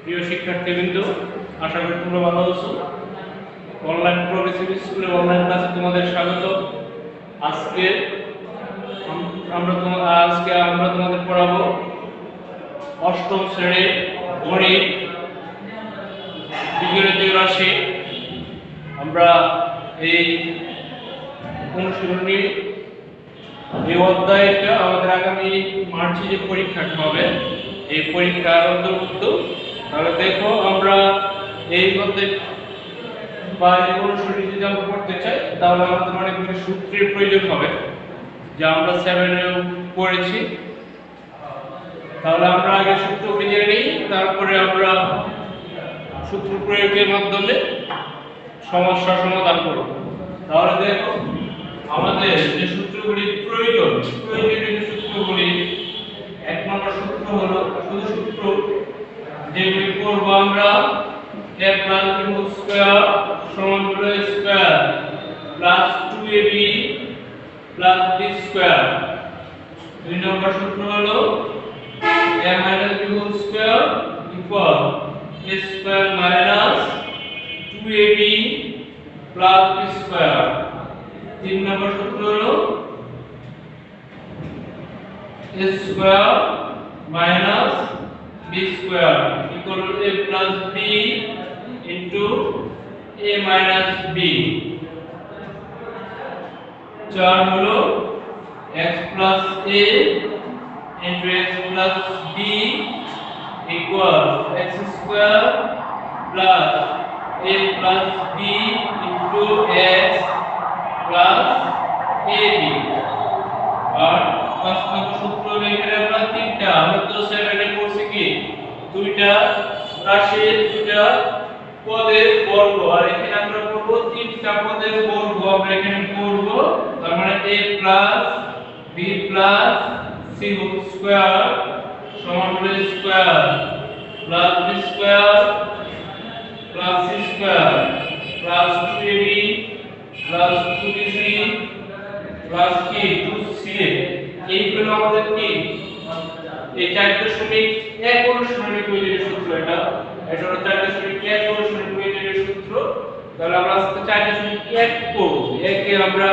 প্রিয় শিক্ষার্থীবৃন্দ, আশা করি তোমরা ভালো আছো। অনলাইন প্রোগ্রেসিভ স্কুলে অনলাইন ক্লাসে তোমাদের স্বাগত। আজকে আমরা তোমাদের পড়াবো অষ্টম শ্রেণীর গণিত বীজগণিত রাশি। আমরা এই অনুশীলনী এই অধ্যায়টা আমাদের আগামী মার্চে যে পরীক্ষাটা হবে এই পরীক্ষার অন্তর্ভুক্ত। তাহলে দেখো, আমরা এই অধ্যায় বা এই অনুশীলনী যদি আমরা পড়তে চাই তাহলে আমাদের অনেকগুলো সূত্রের প্রয়োজন হবে, যা আমরা 7-এ পড়েছি। তাহলে আমরা আগে সূত্রগুলি জেনে নিই, তারপরে আমরা সূত্র প্রয়োগের মাধ্যমে সমস্যা সমাধান করব। তাহলে দেখো, আমাদের যে সূত্রগুলি প্রয়োজনীয় সূত্রগুলি, এক নম্বর সূত্র হলো শুধু সূত্র যেগুলি করব আমরা a plus b whole square সমান হলো a square plus 2ab plus b square। দুই নম্বর সূত্র হলো a minus b whole square equal a square minus 2ab plus b square। তিন নম্বর সূত্র হলো a square minus b square equal to a plus b into a minus b। চার হলো x plus a into x plus b equal x square plus a plus b into x plus ab। আর পাঁচ নম্বর সূত্র এখানে আমরা তিনটা, আমরা তো 7-এ পড়ছি কি দুইটা রাশির দুইটা পদের বর্গ, আর এখানে আমরা করব তিনটা পদের বর্গ। আমরা এখানে করব, তার মানে a plus b plus c whole square সমান হলো square plus b square plus c square plus 2ab plus 2bc plus কি 2ca। এইগুলো আমাদের কি এই 4.1 অনুশীলনী প্রয়োজনীয় সূত্র। এটা হলো 4.1 অনুশীলনী প্রয়োজনীয় সূত্র। তাহলে আমরা আজকে 4.1 করব। একে আমরা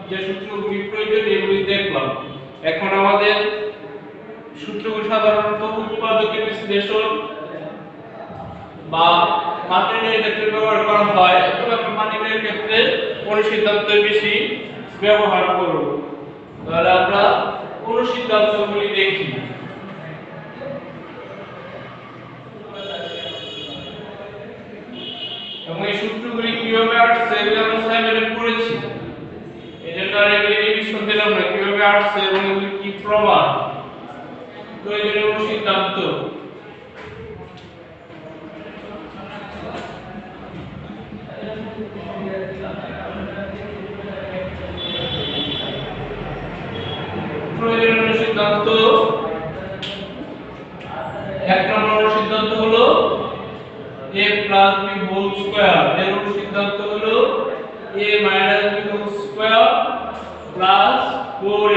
যে সূত্রগুলি প্রয়োজন এগুলি দেখলাম। এখন আমাদের সূত্রগুলি সাধারণত উৎপাদকের বিশ্লেষণ বা মাত্রিনের ক্ষেত্রে ব্যবহার করা হয়, তবে আমরা মাত্রিনের ক্ষেত্রে অনুসিদ্ধান্তের বেশি ব্যবহার করব। তাহলে আমরা অনুসিদ্ধান্তগুলি দেখি। এবং এই সূত্রগুলি কিভাবে আসছে এগুলো আমরা 7-এ পড়েছি, এজন্য আর এগুলি রিভিশন দিলাম না। কিভাবে আসছে এবং এগুলি কি প্রমাণ, প্রয়োজনীয় অনুসিদ্ধান্ত। প্রয়োজনীয় সিদ্ধান্ত, এক নম্বর সিদ্ধান্ত হলো a plus b whole square, এর সিদ্ধান্ত হলো a minus b whole square plus 4ab।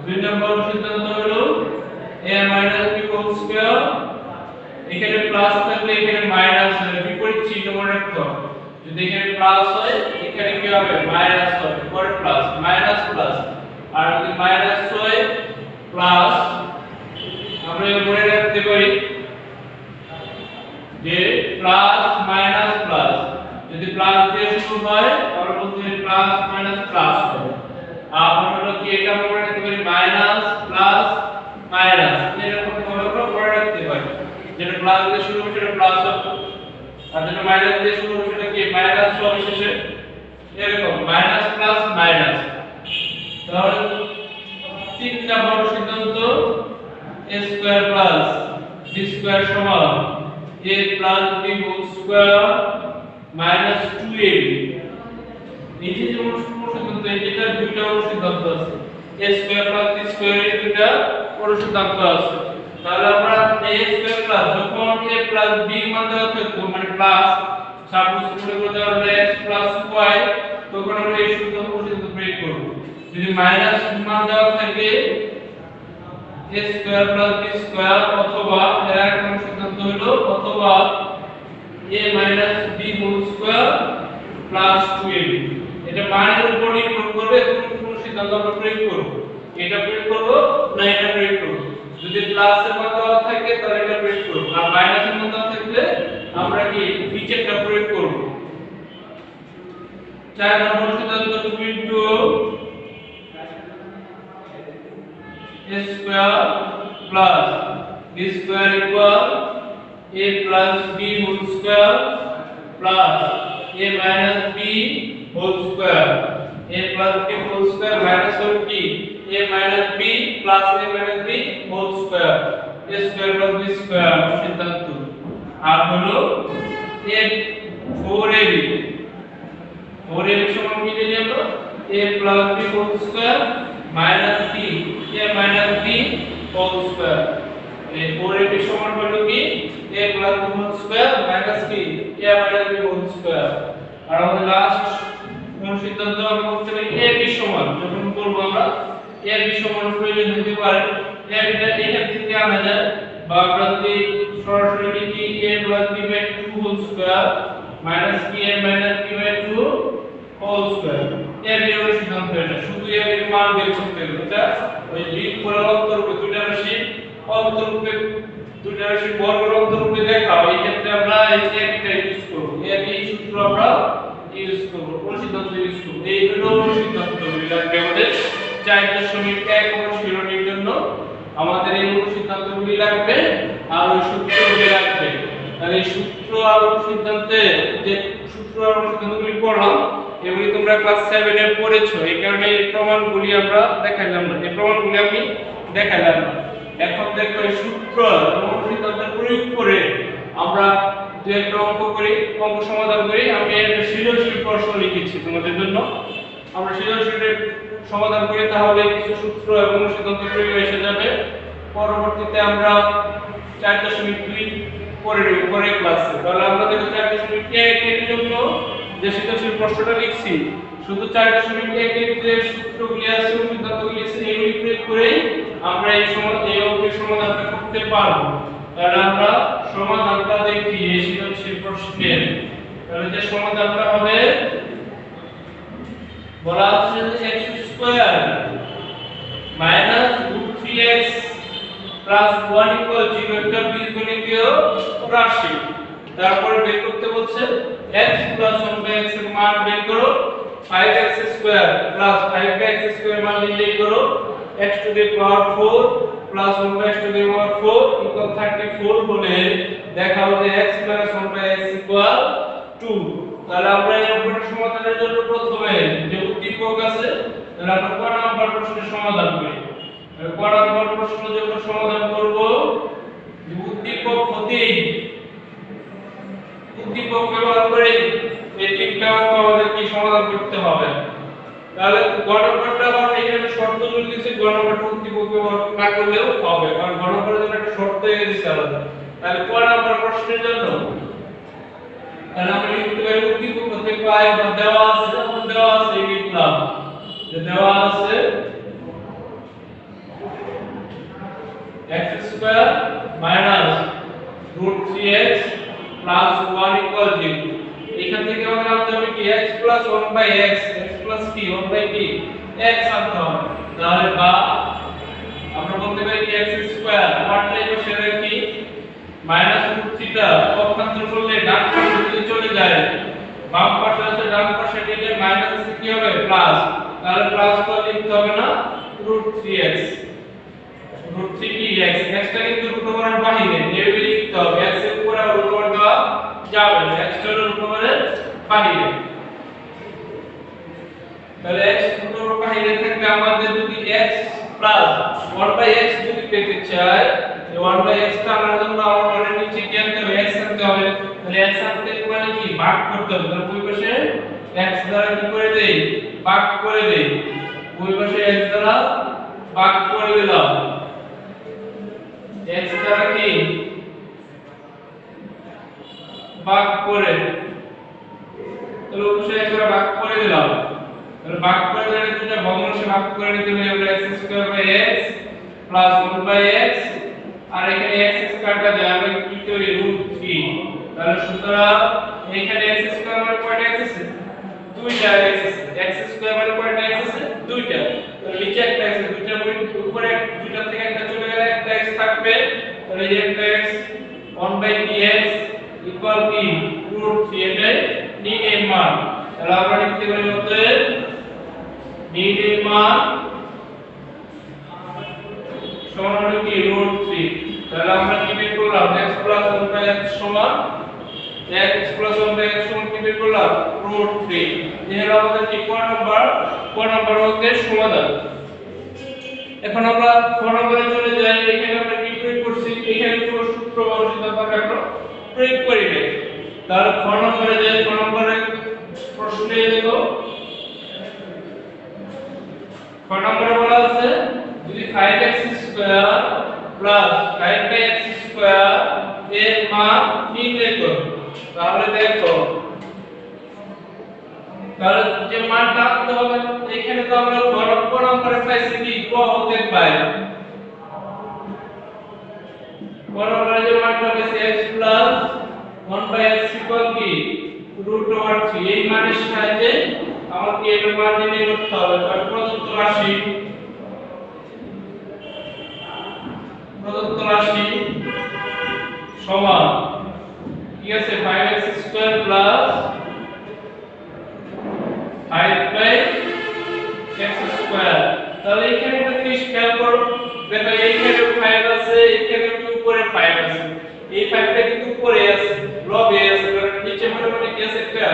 দুই নম্বর সিদ্ধান্ত হলো a minus b whole square, এখানে প্লাস থাকলে এখানে মাইনাস হবে, বিপরীত চিহ্ন মনে রাখতে হবে। যদি এখানে প্লাস হয় এখানে কি হবে মাইনাস হবে, পরে প্লাস মাইনাস প্লাস। আর যদি মাইনাস হয় প্লাস, আমরা মনে রাখতে পারি যে প্লাস মাইনাস প্লাস, যদি প্লাস দিয়ে শুরু হয় তাহলে বলতে হবে প্লাস মাইনাস প্লাস হবে। আর হলো কি এটা মনে রাখতে পারি মাইনাস প্লাস মাইনাস, এরকম ভাবে আমরা মনে রাখতে পারি। যেটা প্লাস দিয়ে শুরু হবে সেটা প্লাস হবে, আর যেটা মাইনাস দিয়ে শুরু হবে সেটা কি মাইনাস হবে শেষে, এরকম মাইনাস প্লাস মাইনাস। তাহলে তিন নম্বর সিদ্ধান্ত a square plus b square সমান a plus b whole square minus 2ab। এই যে অনুসিদ্ধান্ত, এটা দুইটা অনুসিদ্ধান্ত আছে, a square plus b square, এর দুইটা অনুসিদ্ধান্ত আছে। তাহলে আমরা a স্কয়ার প্লাস যখন a প্লাস b মান দেওয়া থাকবে মানে প্লাস সাপোজ করে দেওয়া হলে x প্লাস y, তখন আমরা এই সূত্র অনুসিদ্ধান্ত প্রয়োগ করব। যদি মাইনাস মান দেওয়া থাকে b a square plus b square অথবা এর একটা সিদ্ধান্ত হলো অথবা a minus b whole square plus 2ab। এটা মানের উপর নির্ভর করবে কোন সিদ্ধান্ত আমরা প্রয়োগ করব, এটা প্রয়োগ করব না এটা প্রয়োগ করব। যদি প্লাসের মান দেওয়া থাকে তাহলে এটা প্রয়োগ করব, আর মাইনাসের মান দেওয়া থাকলে আমরা কি নিচেরটা প্রয়োগ করব। 4 নম্বর সিদ্ধান্ত 2 into a square plus b square equal a plus b whole square plus a minus b whole square. a plus b whole square minus হলো কি a minus b plus a minus b whole square, a square plus b square সিদ্ধান্ত। আর হলো a 4ab, 4ab সমান কি লিখে আমরা a plus b whole square minus b a minus b whole square. এই 4ab সমান হলো কি a plus b whole square minus কি a minus b whole square. আর আমাদের লাস্ট কোন সিদ্ধান্ত আমরা করতে পারি ab সমান, যখন করব আমরা ab সমান প্রয়োজন হতে পারে ab টা এখান থেকে আনা যায়, বা আমরা যদি সরাসরি লিখি a plus b by 2 whole square minus কি a minus b by 2 whole square. ab এর সিদ্ধান্ত এটা, শুধু ab এর মান বের করতে হবে। এটা ওই বিগ করে অন্তরূপে দুইটা রাশি অন্তরূপে দুইটা রাশি বর্গের অন্তরূপে দেখা, এই ক্ষেত্রে আমরা এই ab টা ইউজ করব, ab সূত্র আমরা ইউজ করব, কোন সিদ্ধান্ত ইউজ করব, এই হলো সিদ্ধান্ত লাগবে আমাদের 4.1 অনুশীলনীর জন্য। আমাদের এই সিদ্ধান্তগুলি লাগবে আর ওই সূত্রগুলি লাগবে। তাহলে এই সূত্র আর সিদ্ধান্তে যে সূত্র আর সিদ্ধান্তগুলি পড়লাম এগুলি তোমরা ক্লাস 7 এ পড়েছো, এই কারণে এই প্রমাণগুলি আমরা দেখাইলাম না, এই প্রমাণগুলি আমি দেখাইলাম না। এখন দেখো এই সূত্র এবং সিদ্ধান্তের প্রয়োগ করে আমরা যে একটা অঙ্ক করি, অঙ্ক সমাধান করি। আমি একটা সৃজনশীল প্রশ্ন লিখেছি তোমাদের জন্য, আমরা সৃজনশীলের সমাধান করি, তাহলে কিছু সূত্র এবং সিদ্ধান্ত প্রয়োগ এসে যাবে। পরবর্তীতে আমরা 4.2 পরে ক্লাসে, তাহলে আমরা দেখো 4.1 এর জন্য যে সৃজনশীল প্রশ্নটা লিখছি, শুধু 4.1 এর যে সূত্রগুলি আছে ও সিদ্ধান্তগুলি আছে এগুলি প্রয়োগ করেই আমরা এই অঙ্কের সমাধানটা করতে পারবো। তাহলে আমরা সমাধানটা দেখি এই সৃজনশীল প্রশ্নের। তাহলে যে সমাধানটা হবে বলা আছে যে x square minus √3x plus 1 equal 0 একটা বীজগণিতীয় রাশি। তারপরে বের করতে বলছে x প্লাস 1/x এর মান বের করো, 5x square plus 5x square মান নির্ণয় করো, x to the power 4 plus 1x two the power 4 equal 34 হলে দেখাও যে x প্লাস 1/x ইকুয়াল 2। তাহলে আমরা এই অঙ্কটার সমাধানের জন্য প্রথমে যে উদ্দীপক আছে তাহলে আমরা ক নাম্বার প্রশ্নের সমাধান করি। ক নাম্বার প্রশ্ন যখন সমাধান করব, যে উদ্দীপক হতেই উদ্দীপক ব্যবহার করে এই তিনটা অঙ্ক আমাদের কি সমাধান করতে হবে। তাহলে গ নাম্বারটা আবার এখানে শর্ত জুড়ে দিয়েছে, গ নাম্বারটা উদ্দীপক ব্যবহার না করলেও হবে, কারণ গ নাম্বারের জন্য একটা শর্ত এসে দিয়েছে আলাদা। তাহলে ক নাম্বার প্রশ্নের জন্য তাহলে আমরা লিখতে পারি উদ্দীপক হতে পাই বা দেওয়া আছে, যেমন দেওয়া আছে লিখলাম যে দেওয়া আছে x square minus √3x plus 1 equal 0। এখান থেকে আমাদের আনতে হবে কি x plus 1/x, x plus কি 1/p x আনতে হবে। তাহলে বা আমরা বলতে পারি কি x স্কয়ার পার্টলে বসে কি মাইনাস √3 টা পক্ষান্তর করলে ডান পাশে যদি চলে যায়, বাম পাশে আছে ডান পাশে নিলে মাইনাস কি হবে প্লাস, তাহলে প্লাস তো লিখতে হবে না √3x, √3 কি x, x টা কিন্তু রুট ওভারের বাইরে, এভাবে লিখতে হবে, x এর উপরে রুট ওভার দেওয়া যাবে না, x টা রুট ওভারের বাইরে। তাহলে x রুট ওভারের বাইরে থাকলে আমাদের যদি x প্লাস 1/x যদি পেতে চাই, এই 1/x টা আমরা জন্য আমাদের নিচে কি আনতে হবে x আনতে হবে। তাহলে x আনতে মানে কি ভাগ করতে হবে, তাহলে ওই পাশে x দ্বারা কি করে দেই ভাগ করে দেই, ওই পাশে x দ্বারা ভাগ করে দিলাম, x দ্বারা কি ভাগ করে, তাহলে ওই পাশে x দ্বারা ভাগ করে দিলাম। তাহলে ভাগ করে দিলে দুটো ভগ্নাংশে ভাগ করে নিতে হবে, আমরা x square by x plus 1/x আর এখানে x কাটা যায় আমরা কি করি √3 তাহলে সুতরাং এখানে x স্কয়ার মানে কয়টা x আছে দুইটা x আছে x স্কয়ার মানে কয়টা x আছে দুইটা তাহলে নিচে একটা x দুইটা উপরে দুইটা থেকে একটা চলে গেলে একটা x থাকবে তাহলে এই একটা x 1/dx ইকুয়াল কি √3 এটাই নির্ণয়ের মান তাহলে আমরা লিখতে পারি অতএব নির্ণয়ের মান সমান হলো কি √3 তাহলে আমরা কি বের করলাম x 1/x সমান x 1/x সমান কি বের করলাম √3 এই হলো আমাদের কি ক নাম্বার হচ্ছে সমাধান এখন আমরা ক নম্বরে চলে যাই এখানে আমরা কি প্রয়োগ করছি এখানে পুরো সূত্র বা সিদ্ধান্ত আমরা প্রয়োগ করি নাই তাহলে ক নম্বরে যাই ক নম্বরে প্রশ্নে দেখো ক নম্বরে বলা আছে যদি 5x² + 5x² এর মান নির্ণয় করো তাহলে দেখো তাহলে যে মানটা আনতে হবে এখানে তো আমরা ক নম্বরে পাইছি কি ক হতে পাই ক নম্বরে যে মানটা পাইছি x + 1/x = কি √3 এই মানের সাহায্যে আমাকে এর মান নির্ণয় করতে হবে তাহলে প্রদত্ত রাশি সমান কি আছে 5x² + 5/x² তাহলে এখানে একটা জিনিস খেয়াল করো দেখো এইখানে 5 আছে এখানে একটু উপরে 5 আছে এই 5টা কিন্তু উপরে আছে লবে আছে কারণ নিচে মনে কি আছে একটা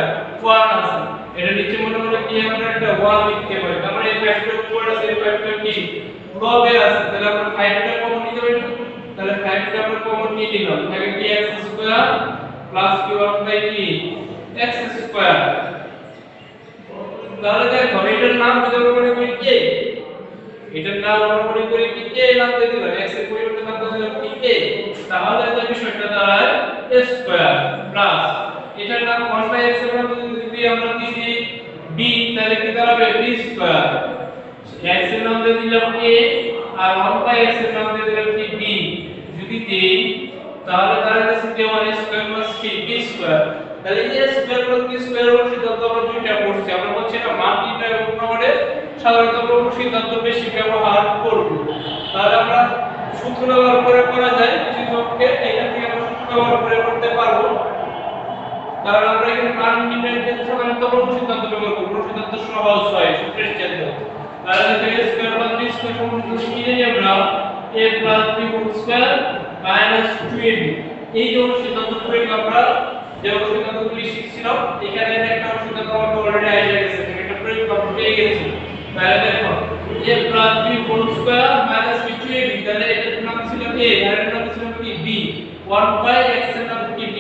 1 আছে এটা নিচে মনে কি আমরা একটা 1 লিখতে পারি তার মানে এই 5টা উপরে আছে এই 5টা কি লবে আছে তাহলে আমরা 5টা কমন নিতে পারি তাহলে 5টা আমরা কমন নিয়ে নিলাম থাকে কি x² প্লাস কি 1/x²। তাহলে দেখো এটার নাম যদি আমরা মনে করি কে এটার নাম আমরা মনে করি কি কে নাম দিয়ে দিলাম x এর পরিবর্তে নাম দিয়ে দিলাম কি কে তাহলে যে বিষয়টা দাঁড়ায় a² প্লাস এটার নাম 1/x এর নাম যদি আমরা দিই b তাহলে কি দাঁড়াবে b² x এর নাম দিয়ে দিলাম a আর 1/x এর নাম দিয়ে দিলাম কি b যদি দেই তাহলে দাঁড়াচ্ছে যে 1² + b²। তাহলে এই স্কয়ার প্লাস বি স্কয়ার এর সিদ্ধান্ত আমরা দুইটা পড়ছি আমরা বলছি না মান নির্ণয় করতে সাধারণত আমরা সিদ্ধান্ত বেশি ব্যবহার করব তাহলে আমরা সূত্র ব্যবহার করে করা যায় কিছু ক্ষেত্রে এখান থেকে আমরা সূত্র ব্যবহার করে করতে পারবো কারণ আমরা এখানে মান নির্ণয়ের ক্ষেত্রে সাধারণত আমরা সিদ্ধান্ত ব্যবহার করব সিদ্ধান্ত সহজ হয় সূত্রের ক্ষেত্রে তাহলে এখানে স্কয়ার প্লাস বি স্কয়ার সমান কি জানি আমরা a + b² - 2ab এই যে সিদ্ধান্ত প্রয়োগ আমরা যে সিদ্ধান্তগুলি শিখছিলাম এখানে একটা সিদ্ধান্ত আমরা অলরেডি আইডিয়া গেছে এটা প্রয়োগ আমরা পেয়ে গেছি তাহলে দেখো a + b² - b2ab তাহলে এটার নাম ছিল a আর এর নাম ছিল কি b 1/x এর নাম কি b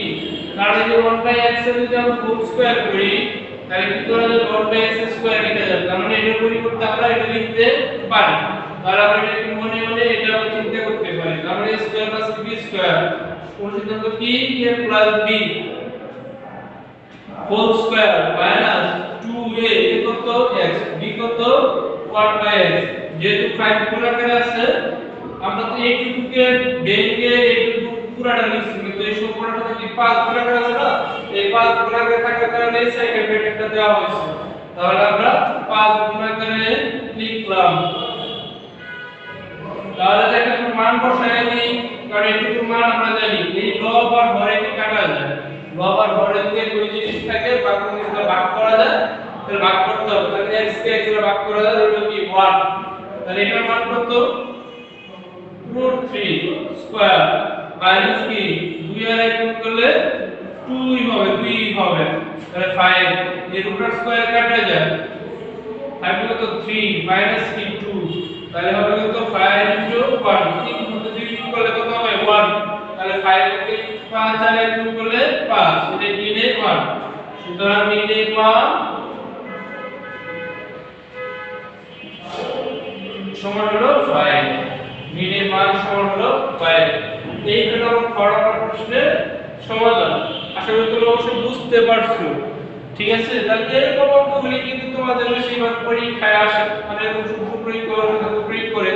কারণ এই 1/x এর যদি আমরা হোল স্কয়ার করি তাহলে কি করা যাবে 1/x² লিখা যাবে তার মানে এর পরিবর্তে আমরা এটা লিখতে পারি তাহলে আমরা এটা মনে এটা চিন্তা করতে পারি তার মানে a² + b² কোন সিদ্ধান্ত কি a + b whole square minus 2a কত x b কত 1/x যেহেতু 5 গুণাকারে আছে আমরা তো এইটুকুকে ভেঙে এইটুকু পুরাটা লিখছি কিন্তু এই সম্পূর্ণটা থেকে 5 গুণাকারে আছে না এই 5 গুণাকারে থাকার কারণে এই সেকেন্ড ব্র্যাকেটটা দেওয়া হয়েছে তাহলে আমরা 5 গুণাকারে লিখলাম তাহলে দেখো মান বসায় দিই কারণ এইটুকু মান আমরা জানি এই লব আর হরে কি কাটা যায় লব আর হরে যদি দুই জিনিস থাকে বাকিগুলো ভাগ করা যায় তাহলে ভাগ করতে হবে তাহলে x কে x দ্বারা ভাগ করা যায় হলো কি 1 তাহলে এটার মান কত √3 স্কয়ার মাইনাস কি 2 আর 1 গুণ করলে 2 হবে তাহলে 5 এই রুটের স্কয়ার কাটা যায় 5 কত 3 মাইনাস কি 2 তাহলে হবে কত 5 * 1 3 মধ্যে 2 গুণ করলে কত হবে 1 তাহলে 5 কে 5 আর 1 গুণ করলে 5 এটা নির্ণয় মান সুতরাং নির্ণয় মান সমান হলো 5 নির্ণয় মান সমান হলো 5 এই হলো ফর্মুলা প্রশ্নের সমাধান আশা করি তোমরা অবশ্যই বুঝতে পারছো ঠিক আছে তাহলে এরকম অঙ্কগুলি কিন্তু তোমাদের বেশিরভাগ পরীক্ষায় আসে মানে সূত্র প্রয়োগ করে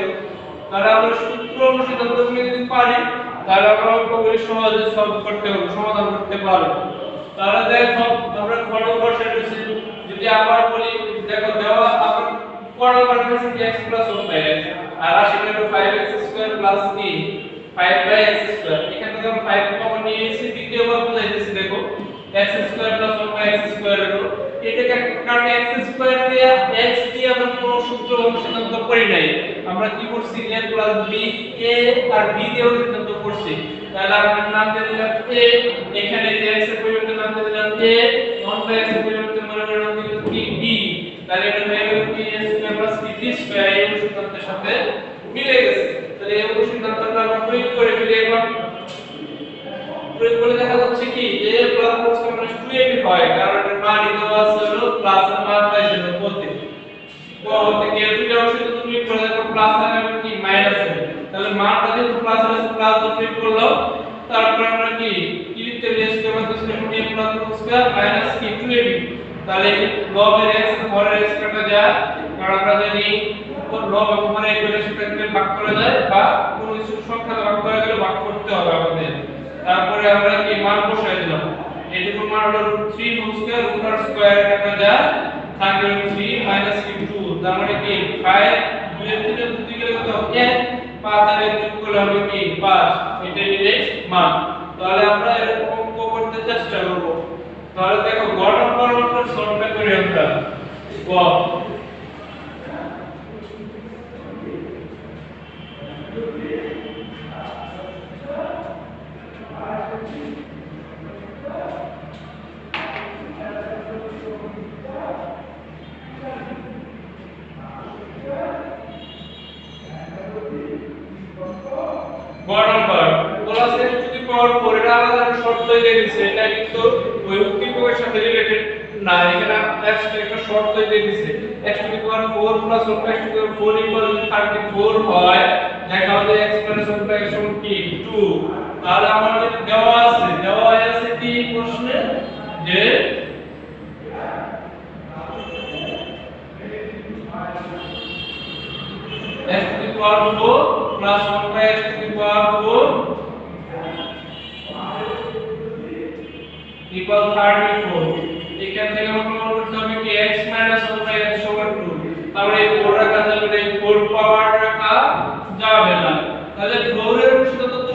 তাহলে আমরা সূত্র অনুসিদ্ধান্তগুলো যদি পারি তাহলে আমরা অঙ্কগুলি সহজে সলভ করতে পারবো, সমাধান করতে পারবো। তাহলে দেখো আমরা ঘন বসে রয়েছি, যদি আবার বলি দেখো দেওয়া আমরা ঘন বসে কি x প্লাস 1/x আর আসলে 5x স্কয়ার প্লাস কি 5/x স্কয়ার। এখান থেকে আমরা 5 কমন নিয়েছি, দ্বিতীয়বার বুঝাইতেছি দেখো x square plus 1/x square হলো এটাকে কারণে x স্কয়ার দিয়ে x দিয়ে আমরা কোনো সূত্র অনুসন্ধান করি নাই, আমরা কি করছি a প্লাস b a আর b দিয়ে অনুসন্ধান করছি। তাহলে আমরা নাম দিয়ে দিলাম a, এখানে যে x এর পরিবর্তে নাম দিয়ে দিলাম a, 1/x এর পরিবর্তে মনে করে নাম দিলাম কি b। তাহলে এটা হয়ে গেল কি a square plus b square এই অনুসন্ধানের সাথে মিলে গেছে। তাহলে এই অনুসন্ধানটা আমরা প্রয়োগ করে ফেলি। এখন প্রয়োগ করে দেখা যাচ্ছে কি a প্লাস cos মানে 2ab হয়, কারণ এর মান দেওয়া আছে হলো প্লাস এর মান পাইছে হলো প্রতি পরবর্তী কে দুটো অংশে তুমি করে দেখো প্লাস আর এবং কি মাইনাস এর, তাহলে মানটা যেহেতু প্লাস আছে প্লাস প্রয়োগ করলো, তারপর আমরা কি লিখতে পারি square minus a plus square minus কি 2ab। তাহলে log এর x হরের x কাটা যায়, কারণ আমরা জানি log এবং হরের ইকুয়েশন সাথে ভাগ করা যায় বা কোনো কিছু সংখ্যা ভাগ করা গেলে ভাগ করতে হবে আমাদের। তারপরে আমরা কি মান বসাই দিলাম, এইটুকু মান হলো √3 হোল স্কয়ার √r স্কয়ার কাটা যায় থাকে 3 মাইনাস কি 2, তার মানে কি 5 2 এর থেকে 2 দিকে কত 1 5 আর 1 যোগ করলে হবে কি 5, এটাই ডিরেক্ট মান। তাহলে আমরা এরকম অঙ্ক করতে চেষ্টা করব। তাহলে দেখো গ নম্বর অঙ্কটা সলভ করি আমরা। গ এটা কিন্তু ওই উদ্দীপকের সাথে রিলেটেড না, এখানে এক্সট্রা একটা শর্ত দিয়ে দিয়েছে x to the power 4 plus 1 x to the power 4 equal 34 হয়, দেখা যায় x প্লাস 1 x সমান কি 2। তাহলে আমাদের দেওয়া আছে কি প্রশ্নে যে x to the power 4 plus 1 x to the power 4 equal 34। এখান থেকে আমরা প্রমাণ করতে হবে কি x 1/x সমান 2, তাহলে এই 4 রাখা যাবে না, এই 4 পাওয়ার রাখা যাবে না। তাহলে 4 এর অনুসিদ্ধান্ত তো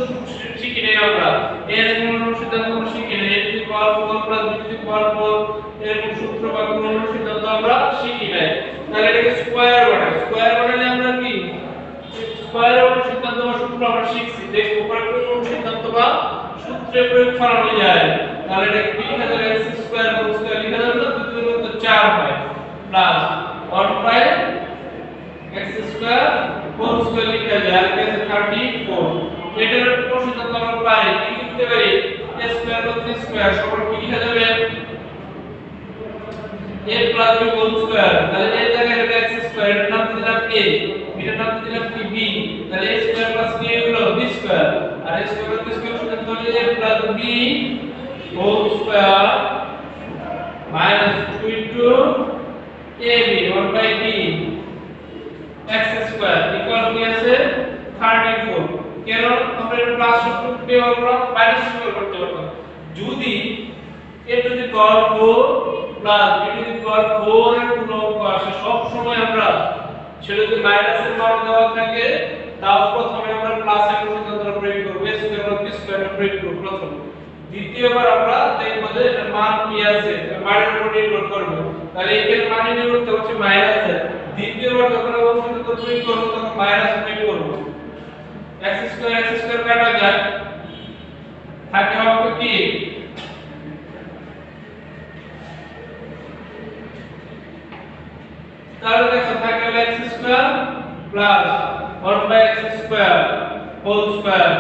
শিখি নাই আমরা, এর অনুসিদ্ধান্ত আমরা শিখি নাই, a to the power 4 plus b to the power 4 এর সূত্র বা কোন অনুসিদ্ধান্ত আমরা শিখি নাই। তাহলে এটাকে স্কয়ার বানালে আমরা কি স্কয়ারের অনুসিদ্ধান্ত বা সূত্র আমরা শিখছি, দেখো উপরে কোন অনুসিদ্ধান্ত বা সূত্রে প্রয়োগ করা যায়। তাহলে এটা কি লেখা যাবে x স্কয়ার হোল স্কয়ার লেখা যাবে না, 2 গুণ 4 হয় plus 1 x square whole square লেখা যায় আর কি আছে 34। এটার অনুসিদ্ধান্ত আমরা পাই কি লিখতে পারি a square plus b square সমান কি লেখা যাবে a plus b whole square. তাহলে এই জায়গায় এটা x স্কয়ার এর নাম দিলাম a, এটার নাম দিলাম কি b, তাহলে a স্কয়ার প্লাস b হলো b স্কয়ার আর a square plus b square সমান হলো a plus b whole square minus 2 into ab 1/b x square equal কি আছে 34। কেন আমরা এটা প্লাস সূত্র ব্যবহার করব, মাইনাস সূত্র করতে পারতাম। যদি a to the power 4 plus b to the power 4 এর কোনো অঙ্ক আসে সব সময় আমরা সেটা যদি মাইনাসের মান দেওয়া থাকে তাও প্রথমে আমরা প্লাসের অনুসিদ্ধান্ত প্রয়োগ করব, a square plus b square প্রয়োগ করব প্রথমে। দ্বিতীয়বার আমরা দেখব যে এর মান কি আছে, মানের উপর নির্ভর করবে। তাহলে এর মান নির্ভর করতে হচ্ছে মাইনাস এর, দ্বিতীয়বার যখন আমরা অনুসিদ্ধান্ত প্রয়োগ করব তখন মাইনাস প্রয়োগ করব। x স্কয়ার কাটা যায় থাকে হবে কি তাহলে দেখো থাকে x square plus 1/x square whole square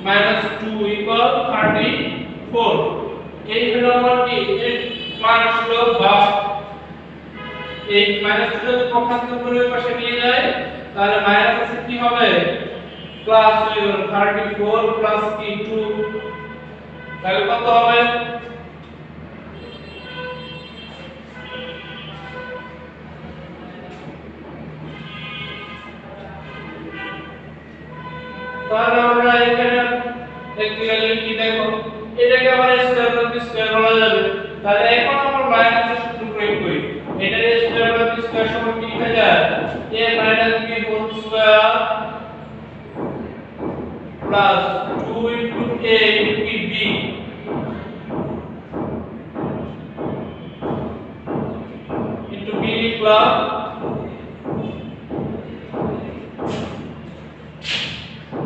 minus 2 equal 34। এই হলো আমার কি এই মান হলো 12। এই মাইনাস 2 যদি পক্ষান্তর করে ওই পাশে নিয়ে যায় তাহলে মাইনাস আছে কি হবে প্লাস হয়ে গেল 34 প্লাস কি 2, তাহলে কত হবে তাহলে আমরা এখানে প্র্যাকটিক্যালি কি দেখো এটাকে আবার স্কয়ার প্লাস বি স্কয়ার বলা যাবে। তাহলে এখন আমরা মাইনাসের সূত্র প্রয়োগ করি। এটা a square plus b square সমান কি হয়ে যায় a minus b whole square plus 2 into a into b into b লিখলাম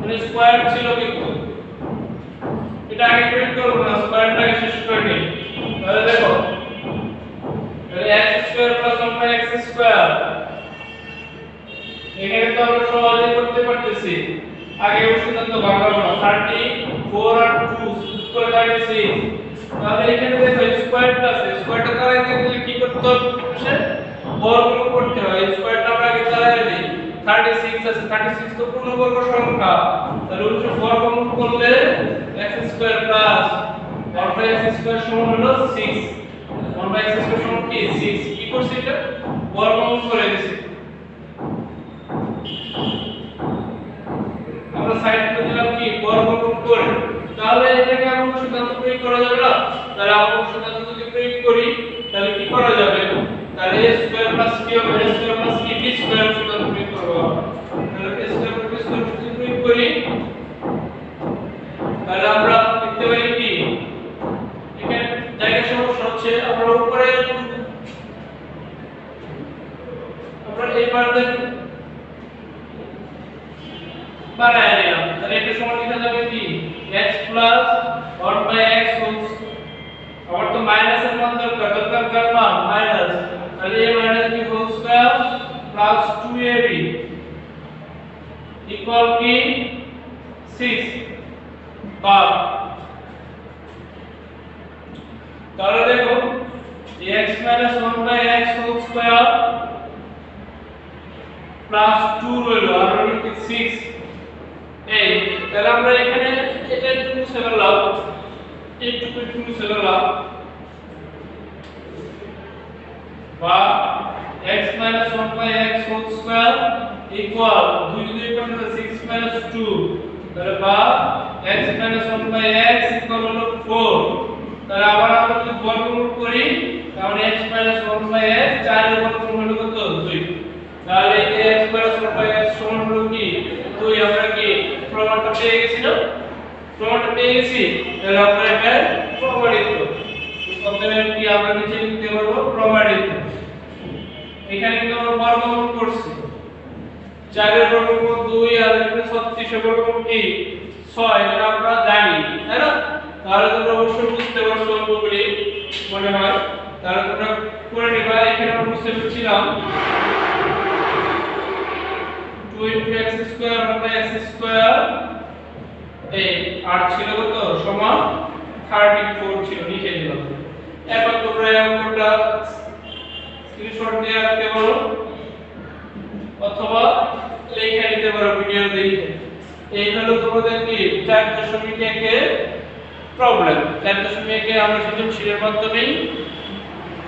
মানে স্কয়ার ছিল কিন্তু এটা আগে প্রয়োগ করব না স্কয়ারটাকে শেষ করে নিই। তাহলে দেখো তাহলে x square plus 1 x square এখানে তো আমরা সহজে করতে পারতেছি। আগে সিদ্ধান্ত ভাঙাবো না 34 আর 2 করে 36। তাহলে এখানে দেখো স্কয়ারটা আছে স্কয়ারটা তারাইতে গেলে কি করতে হবে বর্গমূল করতে হয়। স্কয়ারটা আমরা আগে তারাই দিই 36 আছে 36 তো পূর্ণবর্গ সংখ্যা তাহলে উল্টো বর্গমূল করলে x square plus 1 x square সমান হলো 6 1 x স্কয়ার সমান কি 6 কি করছি এটা বর্গমূল করে দিছি। আমরা সাইড করে দিলাম কি বর্গমূল করে। তাহলে এটাকে আমরা সিদ্ধান্ত প্রয়োগ করা যাবে না। তাহলে আমরা সিদ্ধান্ত যদি প্রয়োগ করি তাহলে কি করা যাবে তাহলে a স্কয়ার প্লাস b হবে a square plus b square সিদ্ধান্ত প্রয়োগ করব। তাহলে a square plus b square যদি প্রয়োগ করি তাহলে আমরা লিখতে পারি কি এখানে জায়গা সমস্যা হচ্ছে আমরা উপরে আমরা এই পার্টে বাড়ায় নিলাম। তাহলে এটা সমান লেখা যাবে কি x 1/x হোল আমার তো মাইনাসের মান দরকার কার মান মাইনাস। তাহলে a minus b whole square plus 2ab equal কি 6 বা তাহলে দেখো x 1/x whole square plus 2 রইলো আর হলো কি 6 এই তাহলে আমরা এখানে এটা একটু মুছে ফেললাম একটু মুছে ফেললাম বা x 1/x whole square equal 2 2 করলে 6 2 তাহলে বা x 1/x ইকুয়াল হলো 4। তাহলে আবার আমরা যদি বর্গমূল করি তাহলে x 1/x 4 এর বর্গমূল হলো কত 2। তাহলে x 1/x সমান হলো কি 2। আমরা কি প্রমাণটা পেয়ে গেছি না প্রমাণটা পেয়ে গেছি। তাহলে আমরা এটা প্রমাণিত শব্দের কি আমরা নিচে লিখতে পারবো প্রমাণিত। এখানে কিন্তু আমরা বর্গমূল করছি 4 এর বর্গমূল 2 আর এখানে 36 এর বর্গমূল কি 6 এটা আমরা জানি তাই না। তাহলে তোমরা অবশ্যই বুঝতে পারছো অঙ্কগুলি মনে হয়। তাহলে তোমরা করে নিবা। এখানে আমরা বুঝতে পেরেছিলাম 2 x স্কয়ার 1/x স্কয়ার এই আর ছিল কত সমান 34 ছিল লিখে দিলাম। এখন তোমরা এই অঙ্কটা স্ক্রিনশট দিয়ে রাখতে পারো অথবা লিখে নিতে পারো ভিডিও দেখে। এই হলো তোমাদের কি 4.1 এর প্রবলেম। 4.1 এ আমরা সৃজনশীলের মাধ্যমে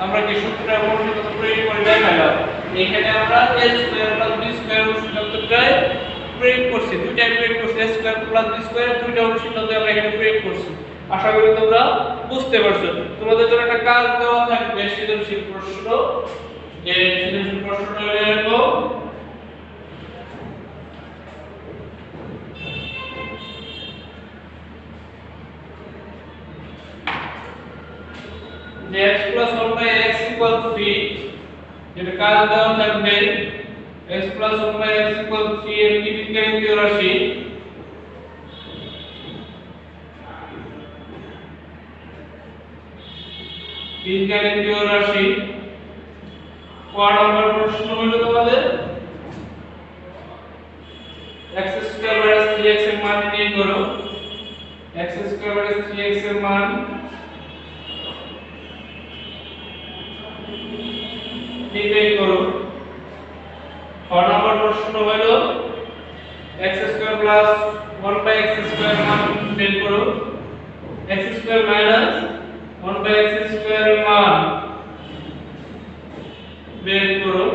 আমরা কি সূত্রটা অনুসরণ প্রয়োগ করে দেখালাম। এখানে আমরা a square plus b square সূত্রটা প্রয়োগ করছি দুইটাই প্রয়োগ করছি a square plus b square দুইটা অনুসৃততে আমরা এখানে প্রয়োগ করছি। আশা করি তোমরা বুঝতে পারছো। তোমাদের জন্য একটা কাজ দেওয়া থাকবে সৃজনশীল প্রশ্ন। যে সৃজনশীল প্রশ্নটা হলো যে x 1/x 3 যেটা কাজ দেওয়া থাকবে x 1/x 3 এর কি বীজগণিতীয় রাশি কয় নম্বর প্রশ্ন হলো তোমাদের x স্কয়ার 3x এর মান নির্ণয় করো। x স্কয়ার 3x এর মান নির্ণয় করো। ক নম্বর প্রশ্ন হলো x square plus 1/x square মান বের করো। x square minus 1/x square মান বের করো।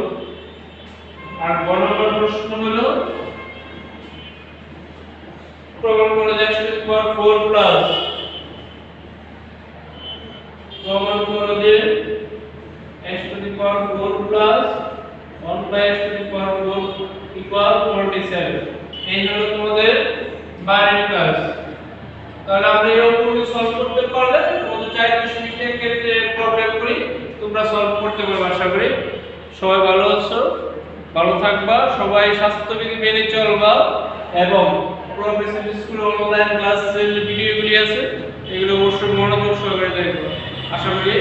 আর গ নম্বর প্রশ্ন হলো প্রমাণ করো যে x to the power 4 plus প্রমাণ করো যে x to the power 4 plus 1 by x to the power 4 equal 47। এই হলো তোমাদের বাইরের কাজ। তাহলে আমরা এই অঙ্কগুলো সলভ করতে পারলে তোমাদের 4 এর ক্ষেত্রে প্রবলেম করি তোমরা সলভ করতে পারবে আশা করি। সবাই ভালো আছো, ভালো থাকবা, সবাই স্বাস্থ্যবিধি মেনে চলবা এবং প্রফেসর স্কুল অনলাইন ক্লাসের ভিডিওগুলি আছে এগুলো অবশ্যই মনোযোগ সহকারে দেখবা। আশা করি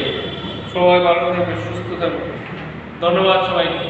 সবাই ভালো থাকবে, সুস্থ থাকবে। ধন্যবাদ সবাইকে।